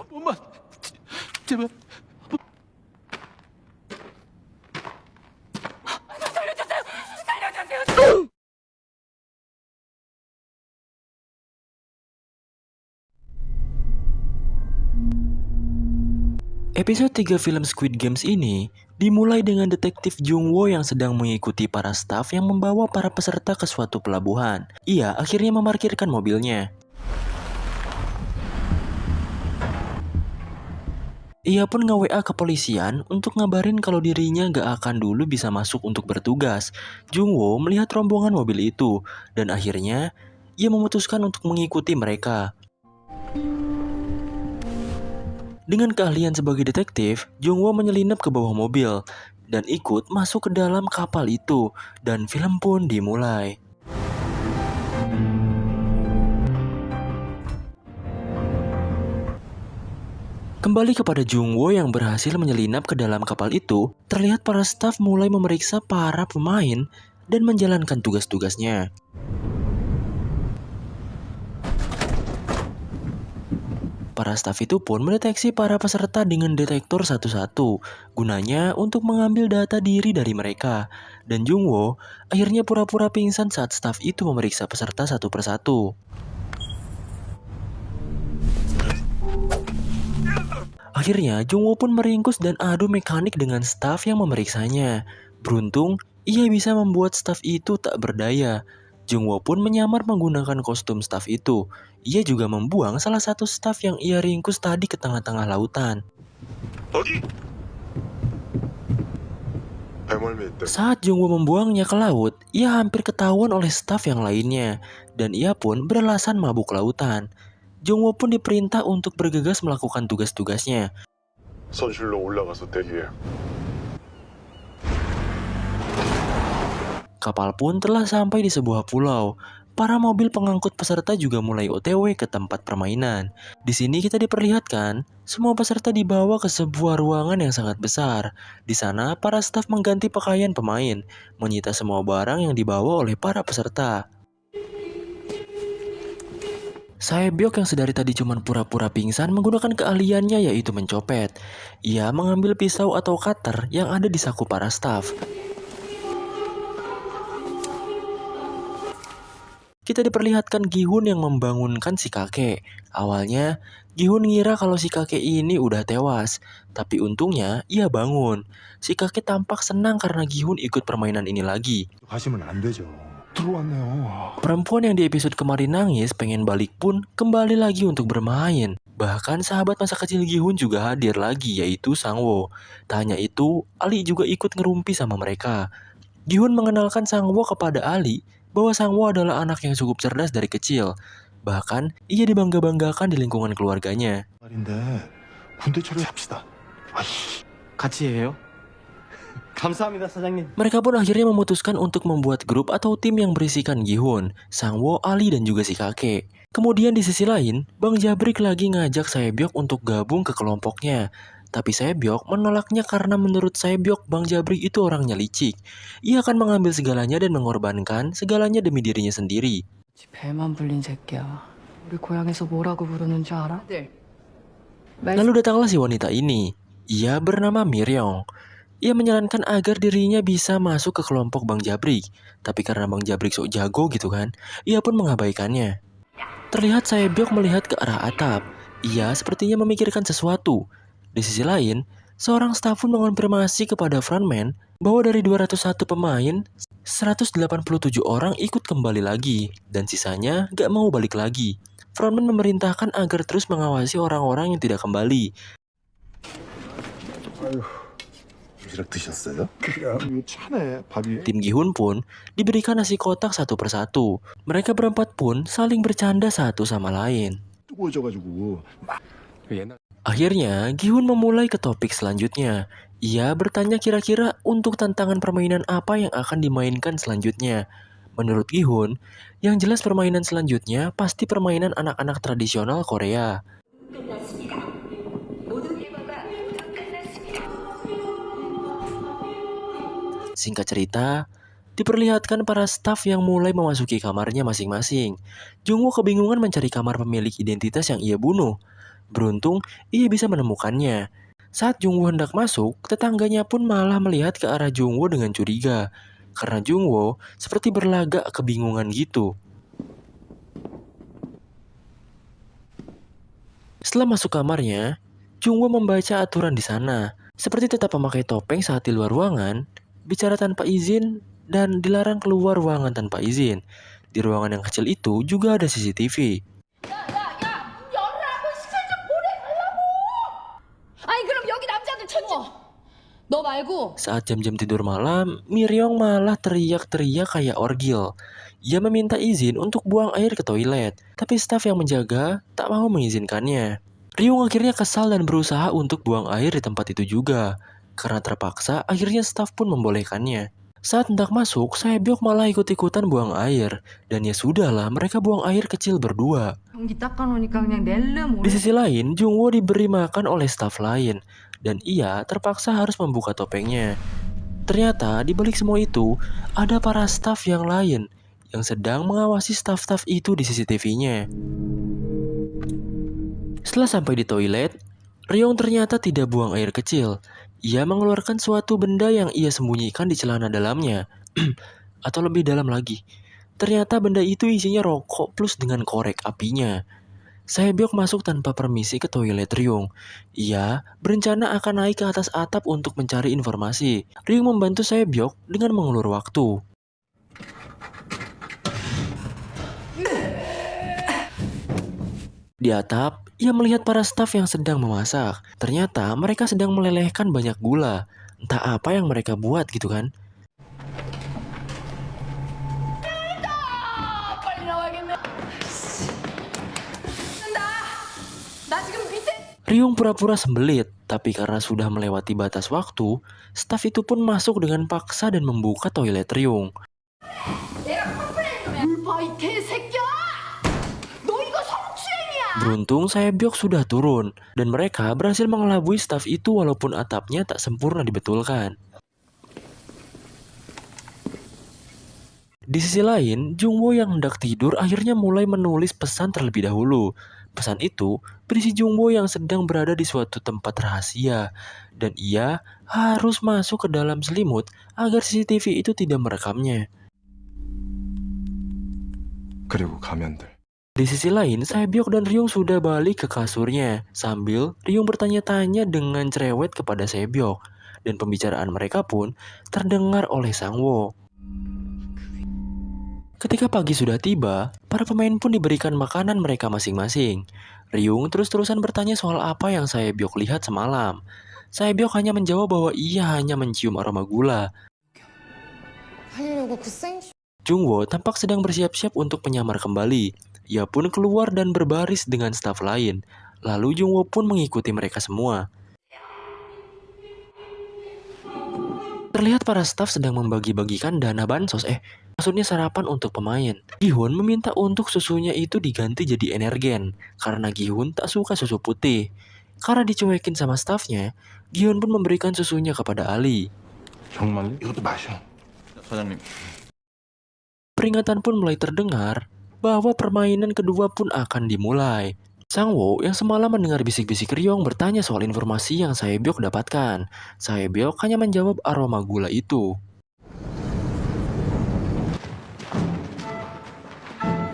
엄마, 제발. Episode 3 film Squid Games ini dimulai dengan detektif Jung Woo yang sedang mengikuti para staf yang membawa para peserta ke suatu pelabuhan. Ia akhirnya memarkirkan mobilnya. Ia pun nge-WA kepolisian untuk ngabarin kalau dirinya gak akan dulu bisa masuk untuk bertugas. Jung Woo melihat rombongan mobil itu dan akhirnya ia memutuskan untuk mengikuti mereka. Dengan keahlian sebagai detektif, Jung Woo menyelinap ke bawah mobil dan ikut masuk ke dalam kapal itu dan film pun dimulai. Kembali kepada Jung Woo yang berhasil menyelinap ke dalam kapal itu, terlihat para staf mulai memeriksa para pemain dan menjalankan tugas-tugasnya. Para staf itu pun mendeteksi para peserta dengan detektor satu-satu, gunanya untuk mengambil data diri dari mereka. Dan Jung Woo akhirnya pura-pura pingsan saat staf itu memeriksa peserta satu persatu. Akhirnya Jung Woo pun meringkus dan adu mekanik dengan staf yang memeriksanya. Beruntung, ia bisa membuat staf itu tak berdaya. Jung Woo pun menyamar menggunakan kostum staf itu. Ia juga membuang salah satu staf yang ia ringkus tadi ke tengah-tengah lautan. Saat Jung Woo membuangnya ke laut, ia hampir ketahuan oleh staf yang lainnya. Dan ia pun beralasan mabuk lautan. Jung Woo pun diperintah untuk bergegas melakukan tugas-tugasnya. 선실로 올라가서 대기해. Kapal pun telah sampai di sebuah pulau. Para mobil pengangkut peserta juga mulai OTW ke tempat permainan. Di sini kita diperlihatkan, semua peserta dibawa ke sebuah ruangan yang sangat besar. Di sana, para staf mengganti pakaian pemain, menyita semua barang yang dibawa oleh para peserta. Saebyok yang sedari tadi cuma pura-pura pingsan menggunakan keahliannya yaitu mencopet. Ia mengambil pisau atau cutter yang ada di saku para staf. Kita diperlihatkan Gi-hun yang membangunkan si kakek. Awalnya, Gi-hun ngira kalau si kakek ini udah tewas. Tapi untungnya, ia bangun. Si kakek tampak senang karena Gi-hun ikut permainan ini lagi. 가시면 안 되죠. 들어왔네요. Perempuan yang di episode kemarin nangis pengen balik pun kembali lagi untuk bermain. Bahkan sahabat masa kecil Gi-hun juga hadir lagi yaitu Sang-woo. Tak hanya itu, Ali juga ikut ngerumpi sama mereka. Gi-hun mengenalkan Sang-woo kepada Ali bahwa Sang-woo adalah anak yang cukup cerdas dari kecil. Bahkan, ia dibangga-banggakan di lingkungan keluarganya. 말인데 군대 처리합시다. 같이 해요? 감사합니다, 사장님. Mereka pun akhirnya memutuskan untuk membuat grup atau tim yang berisikan Gi-hun, Sang-woo, Ali, dan juga si kakek. Kemudian di sisi lain, Bang Jabrik lagi ngajak Saebyok untuk gabung ke kelompoknya. Tapi Saebyok menolaknya karena menurut Saebyok Bang Jabrik itu orangnya licik. Ia akan mengambil segalanya dan mengorbankan segalanya demi dirinya sendiri. 배만 불린 새끼야. 우리 고향에서 뭐라고 부르는 줄 알아? Lalu datanglah si wanita ini. Ia bernama Miryong. Ia menyarankan agar dirinya bisa masuk ke kelompok Bang Jabrik. Tapi karena Bang Jabrik sok jago gitu kan, ia pun mengabaikannya. Terlihat Saebyok melihat ke arah atap. Ia sepertinya memikirkan sesuatu. Di sisi lain, seorang staf pun mengonfirmasi kepada frontman bahwa dari 201 pemain, 187 orang ikut kembali lagi, dan sisanya gak mau balik lagi. Frontman memerintahkan agar terus mengawasi orang-orang yang tidak kembali. 도시락 드셨어요? 그냥 차네 밥이. Tim Gi-hun pun diberikan nasi kotak satu persatu. Mereka berempat pun saling bercanda satu sama lain. 뜨거워져가지고 막. Akhirnya, Gi-hun memulai ke topik selanjutnya. Ia bertanya kira-kira untuk tantangan permainan apa yang akan dimainkan selanjutnya. Menurut Gi-hun, yang jelas permainan selanjutnya pasti permainan anak-anak tradisional Korea. Singkat cerita, diperlihatkan para staf yang mulai memasuki kamarnya masing-masing. Jung Woo kebingungan mencari kamar pemilik identitas yang ia bunuh. Beruntung, ia bisa menemukannya. Saat Jungwoo hendak masuk, tetangganya pun malah melihat ke arah Jungwoo dengan curiga. Karena Jungwoo seperti berlagak kebingungan gitu. Setelah masuk kamarnya, Jungwoo membaca aturan di sana. Seperti tetap memakai topeng saat di luar ruangan, bicara tanpa izin, dan dilarang keluar ruangan tanpa izin. Di ruangan yang kecil itu juga ada CCTV. 아니 그럼 여기 남자들 천지 너 말고 Saat jam-jam tidur malam, Miryong malah teriak-teriak kayak orgil. Ia meminta izin untuk buang air ke toilet, tapi staf yang menjaga tak mau mengizinkannya. Ryung akhirnya kesal dan berusaha untuk buang air di tempat itu juga. Karena terpaksa, akhirnya staf pun membolehkannya. Saat hendak masuk, Saebyok malah ikut-ikutan buang air. Dan ya sudahlah, mereka buang air kecil berdua. 경기 닦아놓으니까 그냥 낼름 Di sisi lain, Jungwoo diberi makan oleh staf lain, dan ia terpaksa harus membuka topengnya. Ternyata di balik semua itu, ada para staf yang lain yang sedang mengawasi staf-staf itu di CCTV-nya. Setelah sampai di toilet, Ryong ternyata tidak buang air kecil. Ia mengeluarkan suatu benda yang ia sembunyikan di celana dalamnya. Atau lebih dalam lagi. Ternyata benda itu isinya rokok plus dengan korek apinya. Saebyok masuk tanpa permisi ke toilet Ryung. Ia berencana akan naik ke atas atap untuk mencari informasi. Ryung membantu Saebyok dengan mengulur waktu. Di atap, ia melihat para staf yang sedang memasak. Ternyata mereka sedang melelehkan banyak gula. Entah apa yang mereka buat gitu kan. 빨리 나와야겠네 나 지금 밑에 Ryung pura-pura sembelit, tapi karena sudah melewati batas waktu, staf itu pun masuk dengan paksa dan membuka toilet Ryung. 물봐 이 개새끼야 너 이거 성추행이야 Beruntung Saebyok sudah turun, dan mereka berhasil mengelabui staf itu walaupun atapnya tak sempurna dibetulkan. Di sisi lain, Jungwoo yang hendak tidur akhirnya mulai menulis pesan terlebih dahulu. Pesan itu berisi Jungwoo yang sedang berada di suatu tempat rahasia, dan ia harus masuk ke dalam selimut agar CCTV itu tidak merekamnya. 그리고 가면들. Di sisi lain, Saebyok dan Ryung sudah balik ke kasurnya, sambil Ryung bertanya-tanya dengan cerewet kepada Saebyok, dan pembicaraan mereka pun terdengar oleh Sangwoo. Ketika pagi sudah tiba, para pemain pun diberikan makanan mereka masing-masing. Ryung terus-terusan bertanya soal apa yang Saebyok lihat semalam. Saebyok hanya menjawab bahwa ia hanya mencium aroma gula. 하려고 그 생... Jungwoo tampak sedang bersiap-siap untuk menyamar kembali. Ia pun keluar dan berbaris dengan staf lain. Lalu Jungwoo pun mengikuti mereka semua. Terlihat para staf sedang membagi-bagikan dana bansos, maksudnya sarapan untuk pemain. Gi-hun meminta untuk susunya itu diganti jadi energen, karena Gi-hun tak suka susu putih. Karena dicuekin sama stafnya, Gi-hun pun memberikan susunya kepada Ali. 정말요? 이것도 마셔. 사장님. Peringatan pun mulai terdengar bahwa permainan kedua pun akan dimulai. Sangwoo yang semalam mendengar bisik-bisik Ryong bertanya soal informasi yang Saebyok dapatkan. Saebyok hanya menjawab aroma gula itu.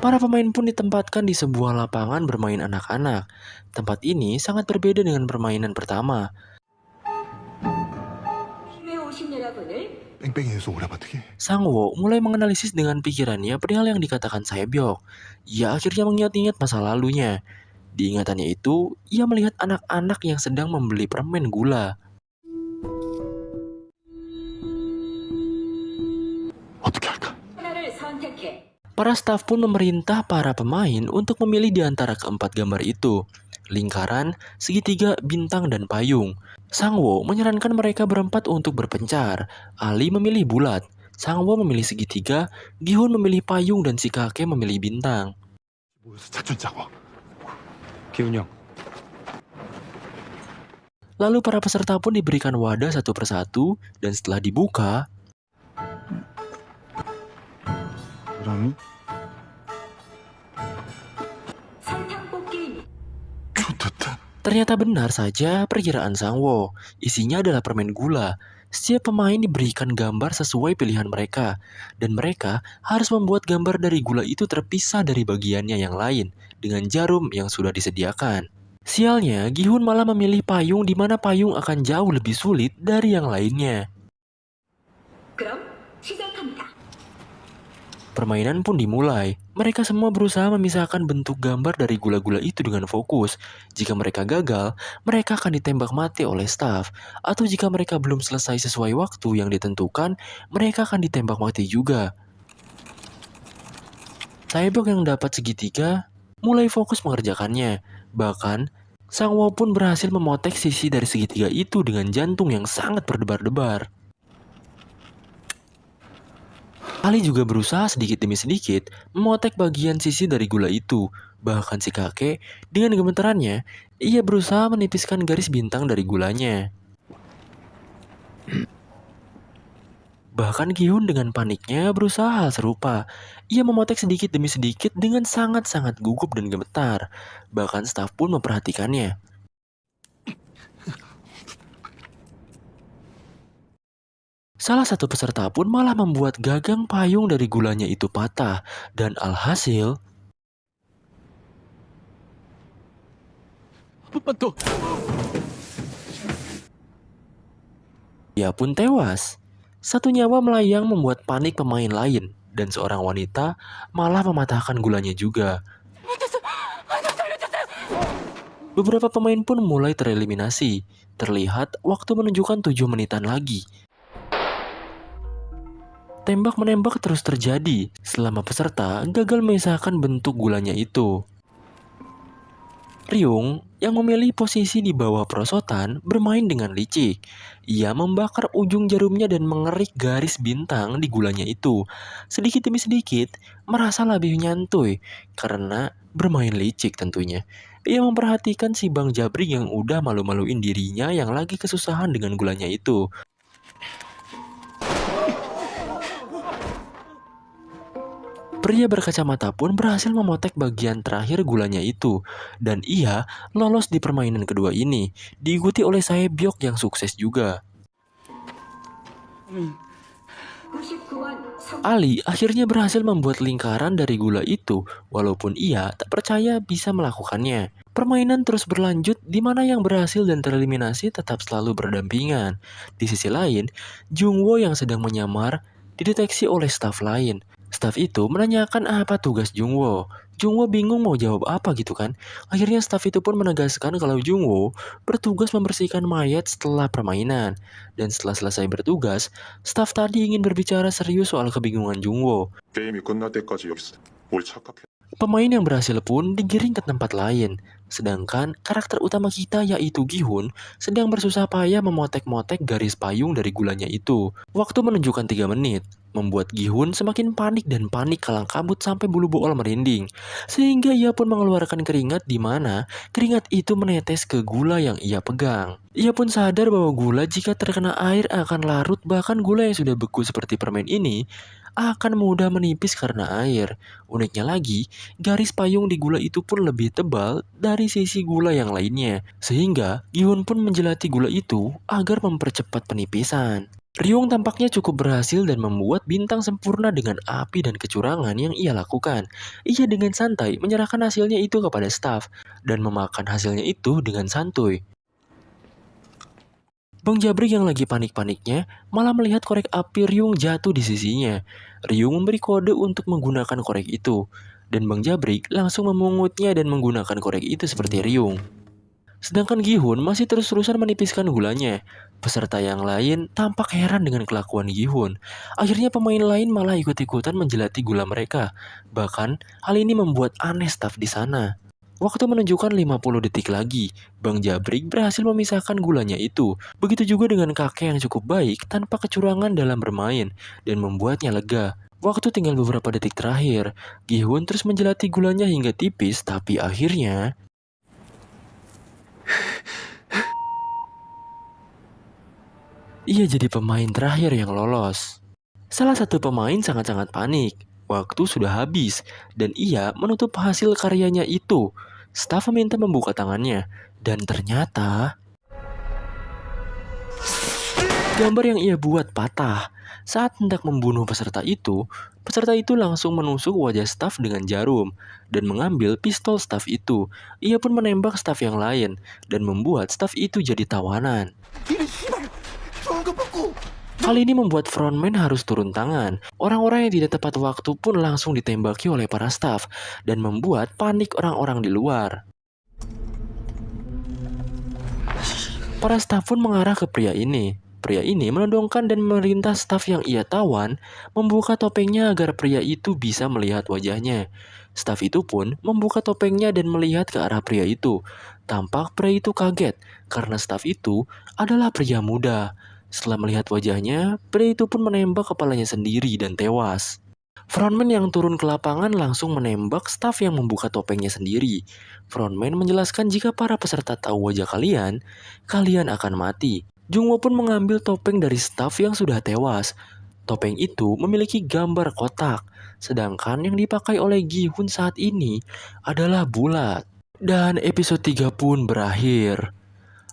Para pemain pun ditempatkan di sebuah lapangan bermain anak-anak. Tempat ini sangat berbeda dengan permainan pertama. 뺑뺑이에서 오래버티기. Sangwoo mulai menganalisis dengan pikirannya perihal yang dikatakan Saebyok. Ia akhirnya mengingat-ingat masa lalunya. Di ingatannya itu, ia melihat anak-anak yang sedang membeli permen gula. 어떻게 할까? Para staf pun memerintah para pemain untuk memilih di antara keempat gambar itu. Lingkaran, segitiga, bintang, dan payung. Sangwoo menyarankan mereka berempat untuk berpencar. Ali memilih bulat, Sangwoo memilih segitiga, Gi-hun memilih payung, dan si kakek memilih bintang. 모여서 작전 짜고. 기훈이 형. Lalu para peserta pun diberikan wadah satu persatu, dan setelah dibuka, 사장님? 좋겠다. Ternyata benar saja perkiraan Sangwo. Isinya adalah permen gula. Setiap pemain diberikan gambar sesuai pilihan mereka, dan mereka harus membuat gambar dari gula itu terpisah dari bagiannya yang lain dengan jarum yang sudah disediakan. Sialnya, Gi-hun malah memilih payung di mana payung akan jauh lebih sulit dari yang lainnya. 그럼 시작합니다. Permainan pun dimulai. Mereka semua berusaha memisahkan bentuk gambar dari gula-gula itu dengan fokus. Jika mereka gagal, mereka akan ditembak mati oleh staf. Atau jika mereka belum selesai sesuai waktu yang ditentukan, mereka akan ditembak mati juga. Taebok yang dapat segitiga mulai fokus mengerjakannya. Bahkan, Sangwo pun berhasil memotek sisi dari segitiga itu dengan jantung yang sangat berdebar-debar. Ali juga berusaha sedikit demi sedikit memotek bagian sisi dari gula itu. Bahkan si kakek, dengan gemetarannya, ia berusaha menipiskan garis bintang dari gulanya. Bahkan Gi-hun dengan paniknya berusaha hal serupa. Ia memotek sedikit demi sedikit dengan sangat-sangat gugup dan gemetar. Bahkan staf pun memperhatikannya. Salah satu peserta pun malah membuat gagang payung dari gulanya itu patah. Dan alhasil, ia pun tewas. Satu nyawa melayang membuat panik pemain lain. Dan seorang wanita malah mematahkan gulanya juga. Beberapa pemain pun mulai tereliminasi. Terlihat waktu menunjukkan 7 menitan lagi. Tembak-menembak terus terjadi selama peserta gagal memisahkan bentuk gulanya itu. Ryung yang memilih posisi di bawah perosotan bermain dengan licik. Ia membakar ujung jarumnya dan mengerik garis bintang di gulanya itu. Sedikit demi sedikit merasa lebih nyantuy karena bermain licik tentunya. Ia memperhatikan si Bang Jabrik yang udah malu-maluin dirinya yang lagi kesusahan dengan gulanya itu. Pria berkacamata pun berhasil memotek bagian terakhir gulanya itu, dan ia lolos di permainan kedua ini, diikuti oleh Sae-byok yang sukses juga. Ali akhirnya berhasil membuat lingkaran dari gula itu, walaupun ia tak percaya bisa melakukannya. Permainan terus berlanjut di mana yang berhasil dan tereliminasi tetap selalu berdampingan. Di sisi lain, Jungwo yang sedang menyamar dideteksi oleh staf lain. Staf itu menanyakan apa tugas Jungwo. Jungwo bingung mau jawab apa gitu kan. Akhirnya staf itu pun menegaskan kalau Jungwo bertugas membersihkan mayat setelah permainan. Dan setelah selesai bertugas, staf tadi ingin berbicara serius soal kebingungan Jungwo. 게임이 끝날 때까지 여기서 뭘 착각해. Pemain yang berhasil pun digiring ke tempat lain. Sedangkan karakter utama kita yaitu Gi-hun sedang bersusah payah memotek-motek garis payung dari gulanya itu. Waktu menunjukkan 3 menit, membuat Gi-hun semakin panik dan panik kalang kabut sampai bulu bool merinding. Sehingga ia pun mengeluarkan keringat di mana keringat itu menetes ke gula yang ia pegang. Ia pun sadar bahwa gula jika terkena air akan larut, bahkan gula yang sudah beku seperti permen ini akan mudah menipis karena air. Uniknya lagi, garis payung di gula itu pun lebih tebal dari sisi gula yang lainnya. Sehingga Gi-hun pun menjelati gula itu agar mempercepat penipisan. Ryung tampaknya cukup berhasil dan membuat bintang sempurna dengan api dan kecurangan yang ia lakukan. Ia dengan santai menyerahkan hasilnya itu kepada staf dan memakan hasilnya itu dengan santuy. Bang Jabrik yang lagi panik-paniknya malah melihat korek api Ryung jatuh di sisinya. Ryung memberi kode untuk menggunakan korek itu, dan Bang Jabrik langsung memungutnya dan menggunakan korek itu seperti Ryung. Sedangkan Gi-hun masih terus-terusan menipiskan gulanya. Peserta yang lain tampak heran dengan kelakuan Gi-hun. Akhirnya pemain lain malah ikut-ikutan menjelati gula mereka. Bahkan hal ini membuat aneh staf di sana. Waktu menunjukkan 50 detik lagi, Bang Jabrik berhasil memisahkan gulanya itu. Begitu juga dengan kakek yang cukup baik tanpa kecurangan dalam bermain dan membuatnya lega. Waktu tinggal beberapa detik terakhir, Gi-hun terus menjelati gulanya hingga tipis, tapi akhirnya ia jadi pemain terakhir yang lolos. Salah satu pemain sangat-sangat panik. Waktu sudah habis dan ia menutup hasil karyanya itu. Staf meminta membuka tangannya, dan ternyata gambar yang ia buat patah. Saat hendak membunuh peserta itu langsung menusuk wajah staf dengan jarum dan mengambil pistol staf itu. Ia pun menembak staf yang lain dan membuat staf itu jadi tawanan. Hal ini membuat frontman harus turun tangan. Orang-orang yang tidak tepat waktu pun langsung ditembaki oleh para staf dan membuat panik orang-orang di luar. Para staf pun mengarah ke pria ini. Pria ini menodongkan dan memerintah staf yang ia tawan membuka topengnya agar pria itu bisa melihat wajahnya. Staf itu pun membuka topengnya dan melihat ke arah pria itu. Tampak pria itu kaget karena staf itu adalah pria muda. Setelah melihat wajahnya, pria itu pun menembak kepalanya sendiri dan tewas. Frontman yang turun ke lapangan langsung menembak staf yang membuka topengnya sendiri. Frontman menjelaskan jika para peserta tahu wajah kalian, kalian akan mati. Jungwoo pun mengambil topeng dari staf yang sudah tewas. Topeng itu memiliki gambar kotak, sedangkan yang dipakai oleh Gi-hun saat ini adalah bulat. Dan episode 3 pun berakhir.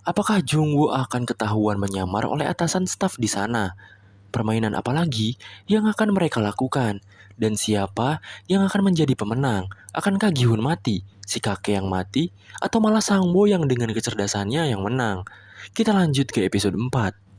Apakah Jungwoo akan ketahuan menyamar oleh atasan staf di sana? Permainan apa lagi yang akan mereka lakukan? Dan siapa yang akan menjadi pemenang? Akankah Gi-hun mati, si kakek yang mati, atau malah Sang-woo yang dengan kecerdasannya yang menang? Kita lanjut ke episode 4.